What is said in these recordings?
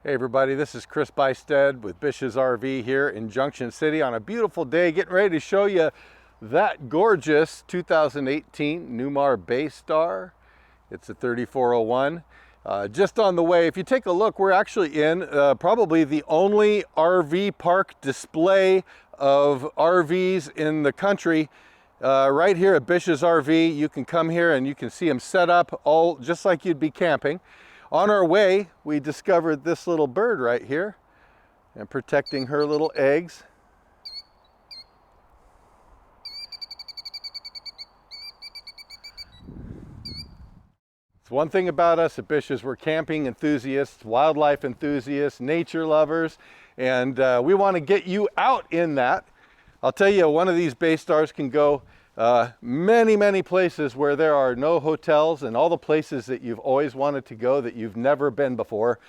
Hey everybody, this is Chris BISH'S with BISH'S RV here in Junction City on a beautiful day, getting ready to show you that gorgeous 2018 Newmar Bay Star. It's a 3401. Just on the way, if you take a look, we're actually in probably the only RV park display of RVs in the country. Right here at BISH'S RV, you can come here and you can see them set up all just like you'd be camping. On our way, we discovered this little bird right here and protecting her little eggs. It's one thing about us at BISH'S, we're camping enthusiasts, wildlife enthusiasts, nature lovers, and we want to get you out in that. I'll tell you, one of these Bay Stars can go many places where there are no hotels, and all the places that you've always wanted to go that you've never been before.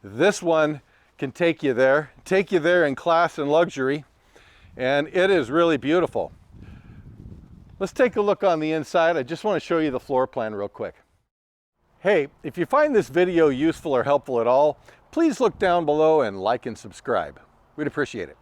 This one can take you there in class and luxury, and it is really beautiful. Let's take a look on the inside. I just want to show you the floor plan real quick. Hey, if you find this video useful or helpful at all, please look down below and like and subscribe. We'd appreciate it.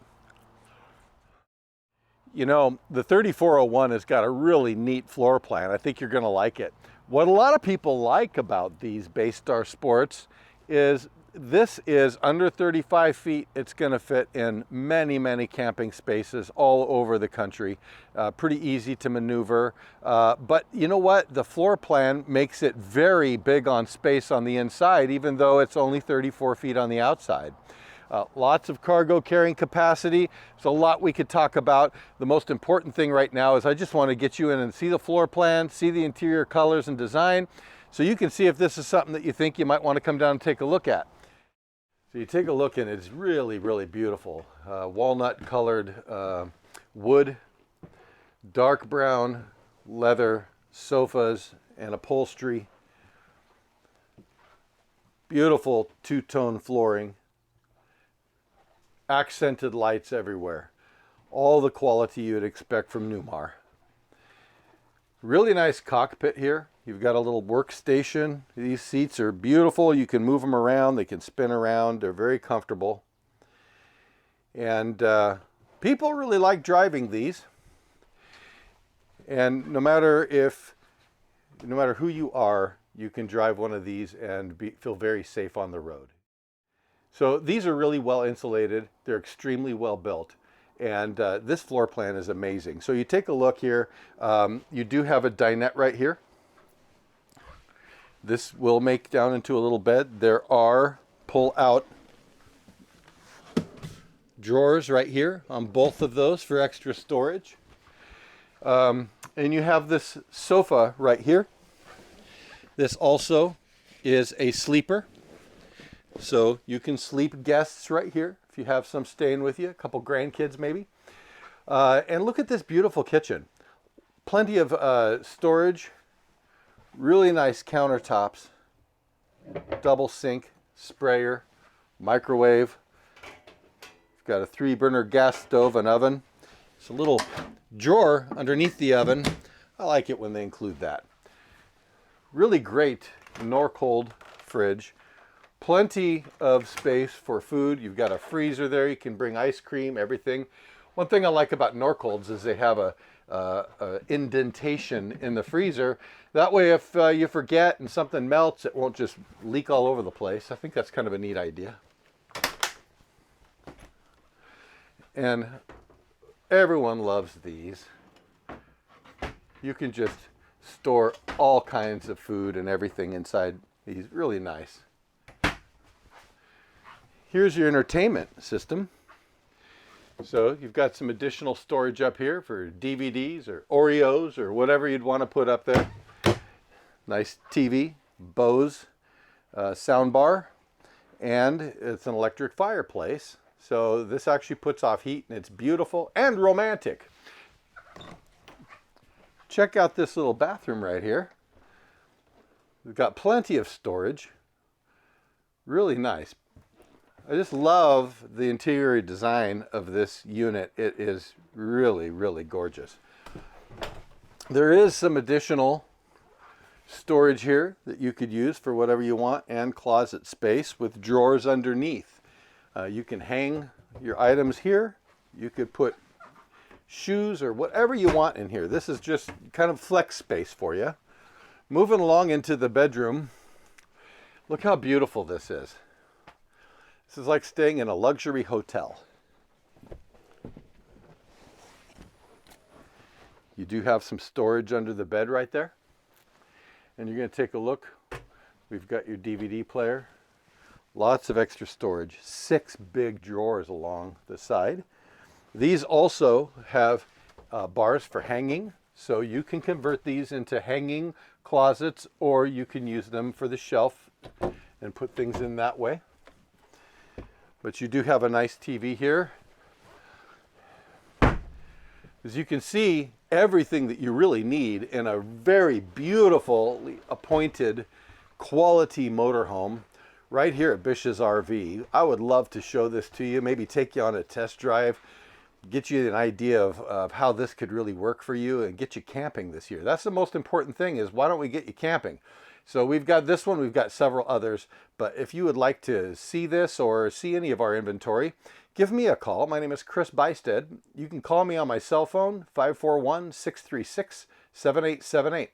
You know, the 3401 has got a really neat floor plan. I think you're going to like it. What a lot of people like about these Bay Star Sports is this is under 35 feet. It's going to fit in many camping spaces all over the country. Pretty easy to maneuver. But you know what? The floor plan makes it very big on space on the inside, even though it's only 34 feet on the outside. Lots of cargo carrying capacity. There's a lot we could talk about. The most important thing right now is I just want to get you in and see the floor plan, see the interior colors and design, so you can see if this is something that you think you might want to come down and take a look at. So you take a look and it's really beautiful. Walnut colored wood, dark brown leather sofas and upholstery. Beautiful two-tone flooring. Accented lights everywhere. All the quality you'd expect from Newmar. Really nice cockpit here. You've got a little workstation. These seats are beautiful. You can move them around. They can spin around. They're very comfortable. And people really like driving these. And no matter who you are, you can drive one of these and feel very safe on the road. So these are really well insulated. They're extremely well built. And this floor plan is amazing. So you take a look here. You do have a dinette right here. This will make down into a little bed. There are pull-out drawers right here on both of those for extra storage. And you have this sofa right here. This also is a sleeper. So you can sleep guests right here if you have some staying with you, a couple grandkids maybe. And look at this beautiful kitchen. Plenty of storage, really nice countertops, double sink, sprayer, microwave. You've got a 3-burner gas stove and oven. It's a little drawer underneath the oven. I like it when they include that. Really great Norcold Fridge. Plenty of space for food. You've got a freezer there. You can bring ice cream, everything. One thing I like about Norcolds is they have a indentation in the freezer. That way, if you forget and something melts, it won't just leak all over the place. I think that's kind of a neat idea. And everyone loves these. You can just store all kinds of food and everything inside these. Really nice. Here's your entertainment system. So you've got some additional storage up here for DVDs or Oreos or whatever you'd want to put up there. Nice TV, Bose sound bar, and it's an electric fireplace. So this actually puts off heat and it's beautiful and romantic. Check out this little bathroom right here. We've got plenty of storage. Really nice. I just love the interior design of this unit. It is really gorgeous. There is some additional storage here that you could use for whatever you want, and closet space with drawers underneath. You can hang your items here. You could put shoes or whatever you want in here. This is just kind of flex space for you. Moving along into the bedroom, look how beautiful this is. This is like staying in a luxury hotel. You do have some storage under the bed right there. And you're going to take a look. We've got your DVD player. Lots of extra storage. 6 big drawers along the side. These also have bars for hanging. So you can convert these into hanging closets, or you can use them for the shelf and put things in that way. But you do have a nice TV here. As you can see, everything that you really need in a very beautifully appointed quality motorhome right here at BISH'S RV. I would love to show this to you, maybe take you on a test drive, get you an idea of how this could really work for you, and get you camping this year. That's the most important thing, is why don't we get you camping? So we've got this one, we've got several others, but if you would like to see this or see any of our inventory, give me a call. My name is Chris BISH'S. You can call me on my cell phone, 541-636-7878.